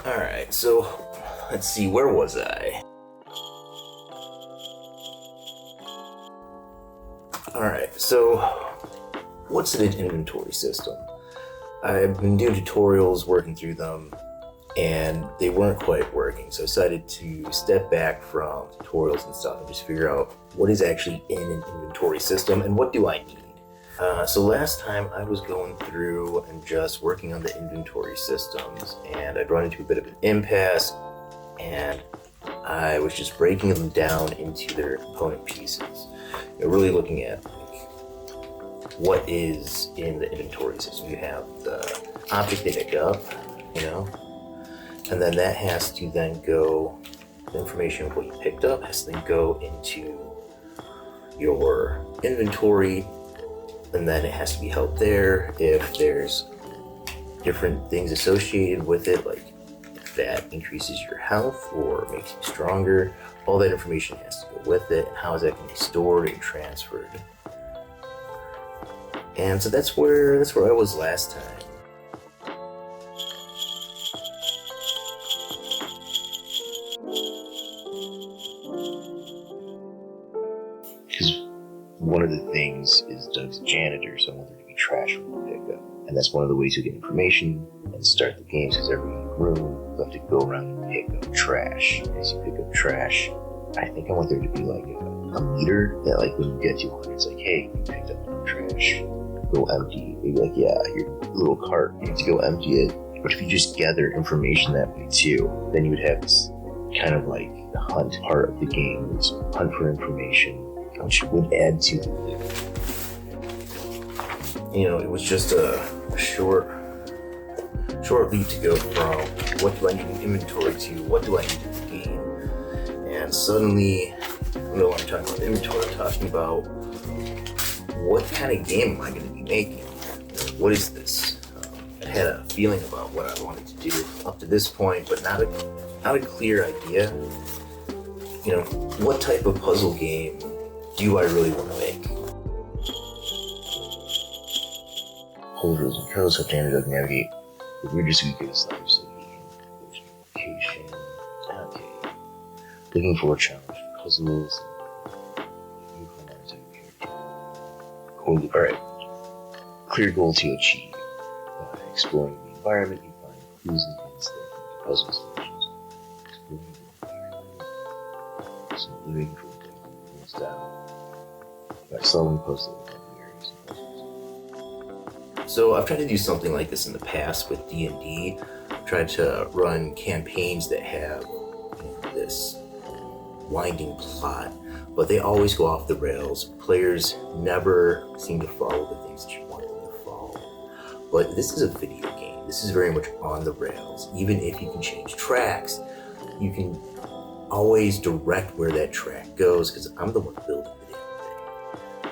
Alright, so let's see, where was I? Alright, so what's an inventory system? I've been doing tutorials, working through them, and they weren't quite working, so I decided to step back from tutorials and stuff and just figure out what is actually in an inventory system and what do I need. So last time I was going through and just working on the inventory systems, and I'd run into a bit of an impasse, and I was just breaking them down into their component pieces. Really looking at what is in the inventory system. You have the object they pick up, and then that has to then go, the information of what you picked up has to then go into your inventory, and then it has to be held there. If there's different things associated with it, like if that increases your health or makes you stronger, all that information has to go with it, and how is that going to be stored and transferred. And so that's where I was last time. Because one of the things is Doug's a janitor, so I want there to be trash room to pick up. And that's one of the ways you get information and start the games, because every room you have to go around and pick up trash. As you pick up trash, I think I want there to be like a meter that, like, when you get to 100, it's like, hey, you picked up enough trash, go empty. Maybe like, yeah, your little cart, you need to go empty it. But if you just gather information that way too, then you would have this kind of like hunt part of the game, this hunt for information, which would add to it. It was just a short leap to go from what do I need in inventory to what do I need in the game. And suddenly, no longer talking about inventory, I'm talking about what kind of game am I going to be making? What is this? I had a feeling about what I wanted to do up to this point, but not a clear idea. What type of puzzle game do I really want to make? Hold rules and controls help Doug navigate the weirdest we could life, so he can go to location. Okay. Looking for a challenge for puzzles. Alright. Clear goal to achieve. Exploring the environment, you find clues and hints that lead to puzzle solutions. Exploring the environment. So living for the style. By solving puzzles in areas and puzzles. So I've tried to do something like this in the past with D&D. I've tried to run campaigns that have this winding plot, but they always go off the rails. Players never seem to follow the things that you want them to follow. But this is a video game. This is very much on the rails. Even if you can change tracks, you can always direct where that track goes, because I'm the one building the damn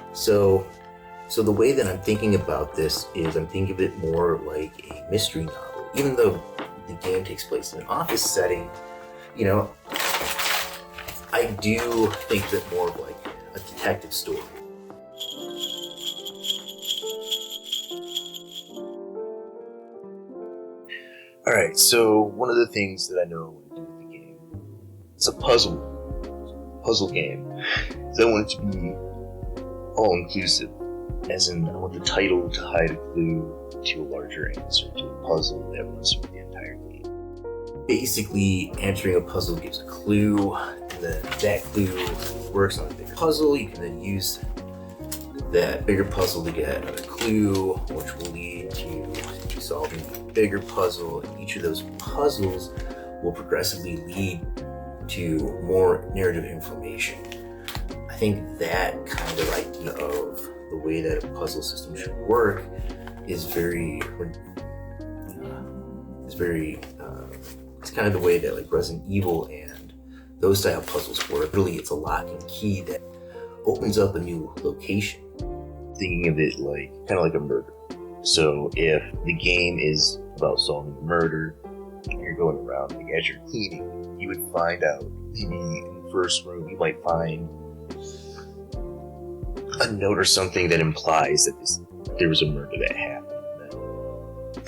thing. So the way that I'm thinking about this is I'm thinking of it more like a mystery novel. Even though the game takes place in an office setting, I do think of it more of like a detective story. Alright, so one of the things that I know I want to do with the game is a puzzle game. So I want it to be all-inclusive, as in I want the title to hide a clue to a larger answer to a puzzle that runs through the entire game. Basically, answering a puzzle gives a clue, and then that clue works on a bigger puzzle. You can then use that bigger puzzle to get another clue, which will lead to solving a bigger puzzle, and each of those puzzles will progressively lead to more narrative information. I think that kind of idea of the way that a puzzle system should work is it's kind of the way that like Resident Evil and those style puzzles work. Really, it's a lock and key that opens up a new location. Thinking of it like kind of like a murder. So if the game is about solving a murder, and you're going around, like as you're cleaning, you would find out maybe in the first room you might find a note or something that implies that there was a murder that happened.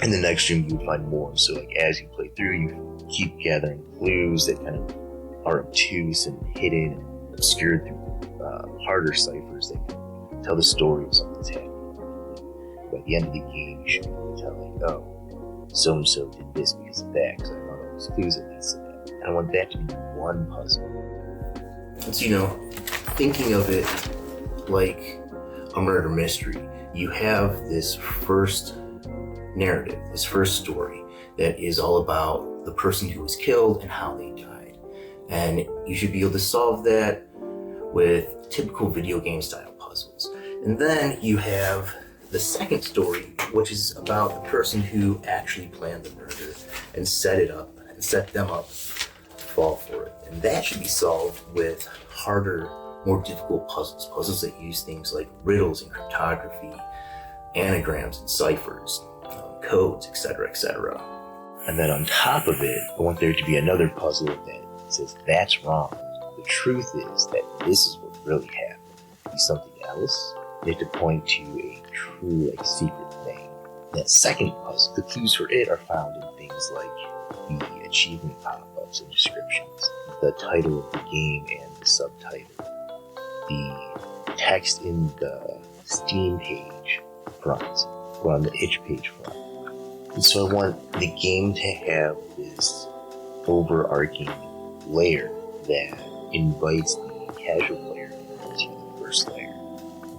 In the next room you would find more. So like as you play through, you keep gathering clues that kind of are obtuse and hidden and obscured through harder ciphers that can tell the story of something that's happening. By the end of the game, you should be able to tell, like, oh, so-and-so did this because of that, because I found all those clues that leads to that. And I want that to be one puzzle. And so, you know, thinking of it like a murder mystery, you have this first narrative, this first story that is all about the person who was killed and how they died. And you should be able to solve that with typical video game style puzzles. And then you have the second story, which is about the person who actually planned the murder and set it up and set them up to fall for it. And that should be solved with harder, more difficult puzzles, puzzles that use things like riddles and cryptography, anagrams and ciphers, codes, etc., etc. And then on top of it, I want there to be another puzzle that says that's wrong. The truth is that this is what really happened. Be something else. You have to point to a true, like, secret thing. That second puzzle, the clues for it are found in things like the achievement pop-ups and descriptions, the title of the game and the subtitle, the text in the Steam page front, or on the itch page front. And so I want the game to have this overarching layer that invites the casual player into the first layer.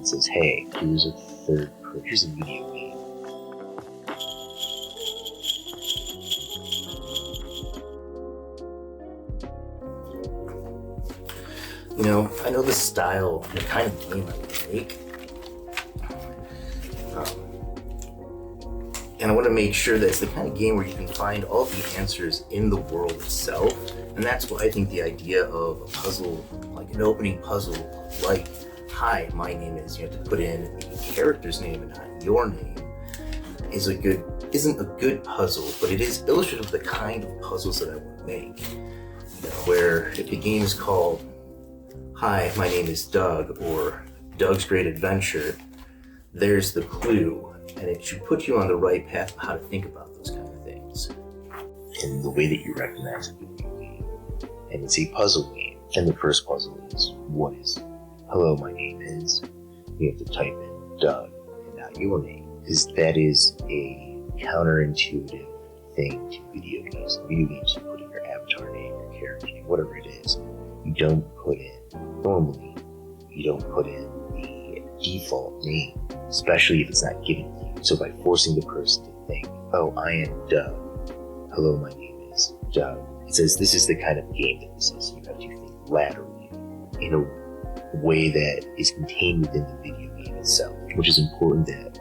It says, hey, here's a video game. You know, I know the style, the kind of game I would make. And I want to make sure that it's the kind of game where you can find all the answers in the world itself. And that's why I think the idea of a puzzle, like an opening puzzle, like, hi, my name is, you have to put in the character's name and not your name, isn't a good puzzle, but it is illustrative of the kind of puzzles that I want to make. You know, where if the game is called, hi, my name is Doug, or Doug's Great Adventure, there's the clue. And it should put you on the right path of how to think about those kind of things. And the way that you recognize a video game. And it's a puzzle game. And the first puzzle is, what is, hello, my name is. You have to type in Doug and not your name. Because that is a counterintuitive thing to video games. In video games, you put in your avatar name, your character name, whatever it is. You don't put in, normally, you don't put in the default name, especially if it's not given to you. So by forcing the person to think, oh, I am Doug. Hello, my name is Doug. It says this is the kind of game that this is. You have to think laterally in a way that is contained within the video game itself, which is important that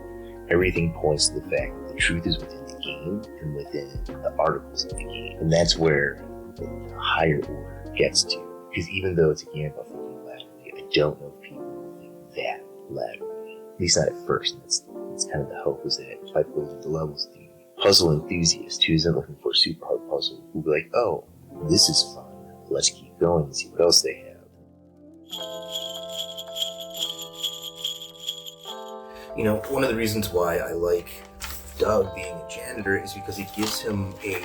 everything points to the fact that the truth is within the game and within the articles of the game. And that's where the higher order gets to. Because even though it's a game about thinking laterally, I don't know if people will think that laterally. At least not at first. And that's kind of the hope, is that by building the levels, the puzzle enthusiast who isn't looking for a super hard puzzle will be like, oh, this is fun. Let's keep going and see what else they have. You know, one of the reasons why I like Doug being a janitor is because it gives him a,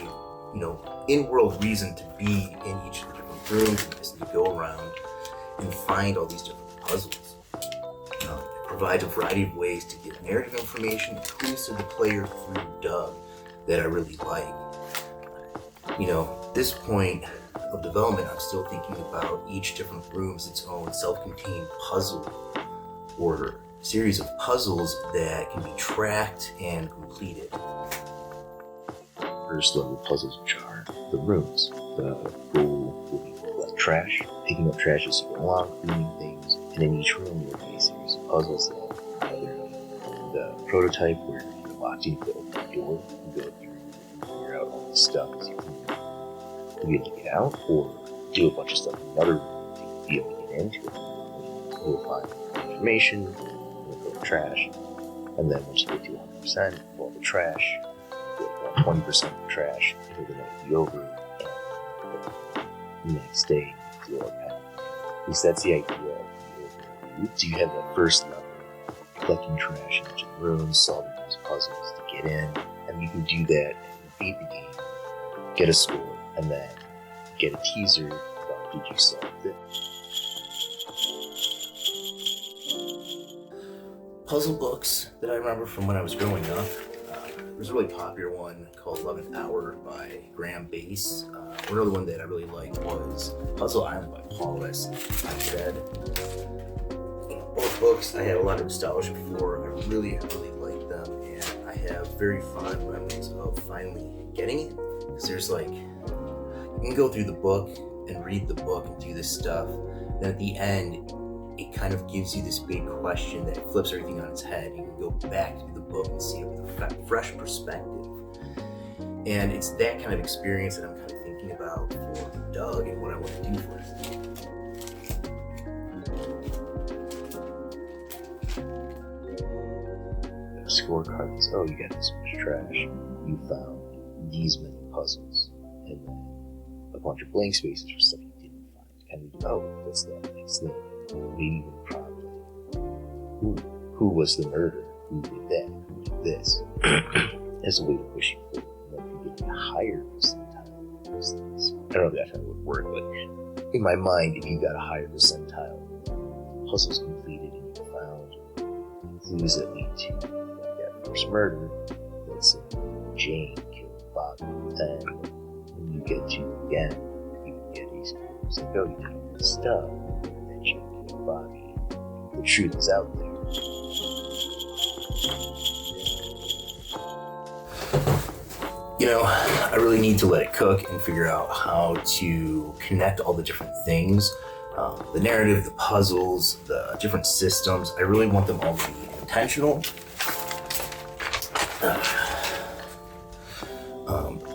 you know, in-world reason to be in each of the different rooms and to go around and find all these different puzzles. It provides a variety of ways to get narrative information and clues to the player through Doug that I really like. You know, at this point of development, I'm still thinking about each different room as its own self-contained puzzle order, series of puzzles that can be tracked and completed. First level puzzles, which are the rooms. The goal will be collect trash, picking up trash as you go along, cleaning things, and in each room there will be a series of puzzles that either the prototype where you're locked in, you can open the door, you go through and figure out all the stuff as you clean it. You'll be able to get out, or do a bunch of stuff in another room to be able to get into it. You'll find information, you'll go to trash, and then once you get to 100% of all the trash, you get 20% of the trash until the night be over, and the next day you'll repent. At least that's the idea of the overall route. So you have that first level, collecting trash in each of the rooms, solving those puzzles to get in, And you can do that and beat the game, get a score, and then get a teaser about did you solve it. Puzzle books that I remember from when I was growing up. There's a really popular one called 11th Hour by Graham Bass. Another one that I really liked was Puzzle Island by Paul S. Instead. Both books I had a lot of nostalgia for. I really liked them, and I have very fond memories of finally getting it. Because there's like, you can go through the book and read the book and do this stuff, then at the end, it kind of gives you this big question that flips everything on its head. You can go back to the book and see it with a fresh perspective. And it's that kind of experience that I'm kind of thinking about for Doug and what I want to do for him. The scorecard is, oh, you got this much trash. You found these many puzzles. And then a bunch of blank spaces for stuff you didn't find. Kind of, oh, what's that next thing? Maybe even probably. Who was the murderer? Who did that? Who did this? As a way to push you forward. And then you're getting a higher percentile of those things. I don't know if that kind of would work, but in my mind, if you got a higher percentile, puzzles completed and you found clues that lead to that first murder, let's say Jane killed Bobby, then when you get to the end, you get a score. It's like, oh, you did all this stuff. Bobby. The truth is out there. You know, I really need to let it cook and figure out how to connect all the different things. The narrative, the puzzles, the different systems. I really want them all to be intentional.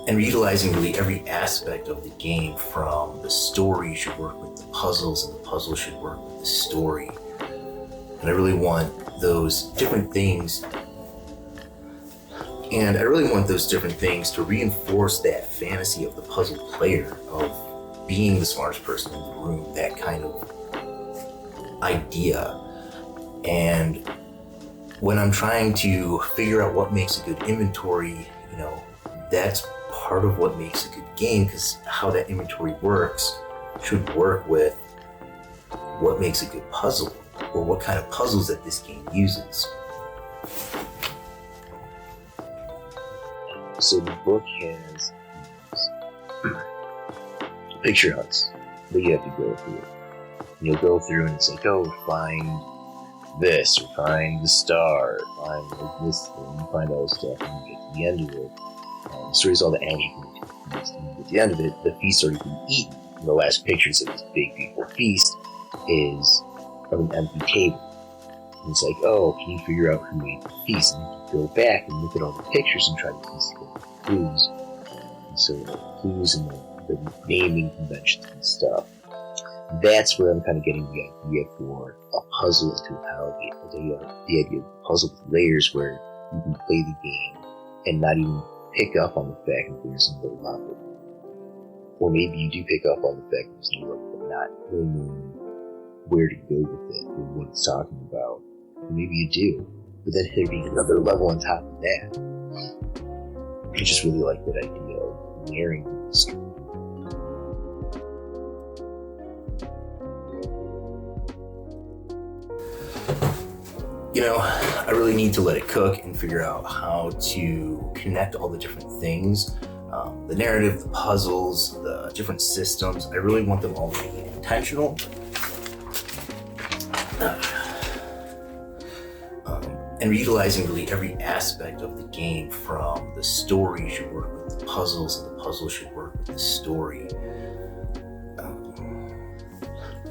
And utilizing really every aspect of the game, from the story should work with the puzzles, and the puzzle should work with the story. And I really want those different things, to reinforce that fantasy of the puzzle player, of being the smartest person in the room, that kind of idea. And when I'm trying to figure out what makes a good inventory, you know, that's part of what makes a good game, because how that inventory works should work with what makes a good puzzle, or what kind of puzzles that this game uses. So the book has picture hunts that you have to go through. And you'll go through and it's like, oh, find this, or find the star, or find this thing, you find all this stuff, and you get to the end of it. The story's all the anything to the feast, and at the end of it, the feast's already been eaten. And the last pictures of this big, beautiful feast is of an empty table. And it's like, oh, can you figure out who made the feast? And you can go back and look at all the pictures and try to piece together clues. And so the clues and the naming conventions and stuff. That's where I'm kind of getting the idea for a puzzle in totality. The idea of a puzzle with layers where you can play the game and not even pick up on the fact that there's another level. Or maybe you do pick up on the fact that there's another level, but not really knowing where to go with it, or what it's talking about. Or maybe you do, but then there being another level on top of that. I just really like that idea of layering the mystery. You know, I really need to let it cook and figure out how to connect all the different things. The narrative, the puzzles, the different systems. I really want them all to be intentional. And utilizing really every aspect of the game, from the story should work with the puzzles, and the puzzle should work with the story.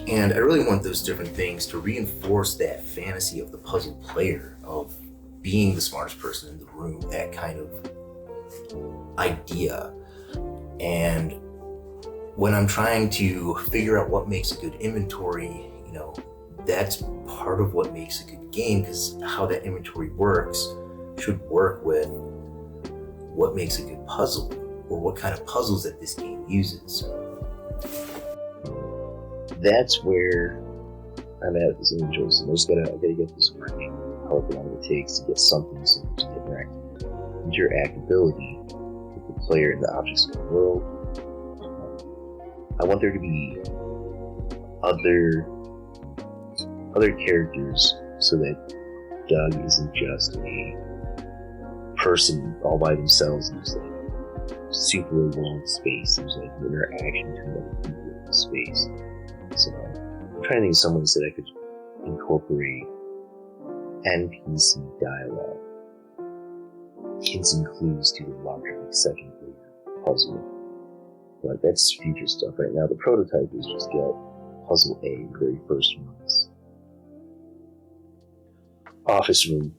And I really want those different things to reinforce that fantasy of the puzzle player, of being the smartest person in the room, that kind of idea. And when I'm trying to figure out what makes a good inventory, you know, that's part of what makes a good game, because how that inventory works should work with what makes a good puzzle, or what kind of puzzles that this game uses. That's where I'm at this individual. So I gotta get this working, however long it takes to get something so to get right. interactability with the player and the objects in the world. I want there to be other characters so that Doug isn't just a person all by themselves in just like super long space. There's like an interaction between other people in the space. So I'm trying to think of some ways that I could incorporate NPC dialogue, hints and clues to the larger like second player puzzle. But that's future stuff. Right now the prototype is just get puzzle A, the very first one. Office room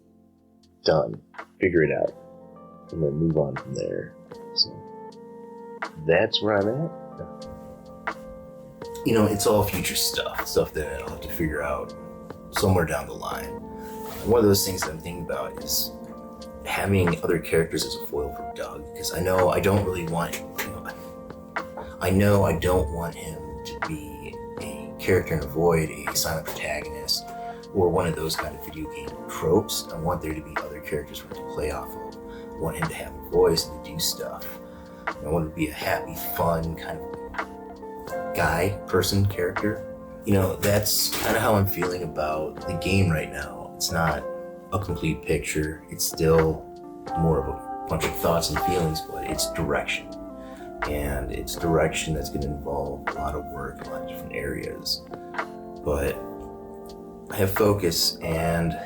done. Figure it out. And then move on from there. So that's where I'm at. You know, it's all future stuff that I'll have to figure out somewhere down the line. One of those things that I'm thinking about is having other characters as a foil for Doug, because I know I don't really want him, I don't want him to be a character in a void, a silent protagonist, or one of those kind of video game tropes. I want there to be other characters for him to play off of. I want him to have a voice and to do stuff. I want him to be a happy, fun kind of person character. You know, that's kind of how I'm feeling about the game right now. It's not a complete picture. It's still more of a bunch of thoughts and feelings, but it's direction. And it's direction that's going to involve a lot of work in a lot of different areas. But I have focus, and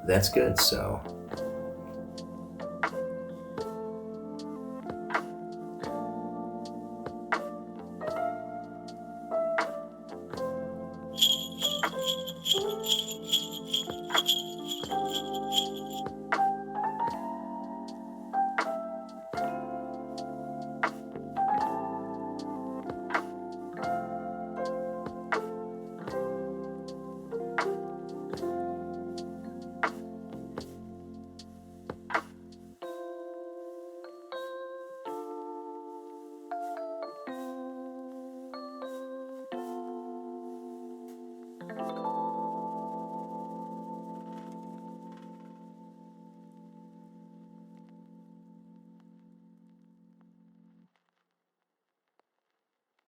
that's good, so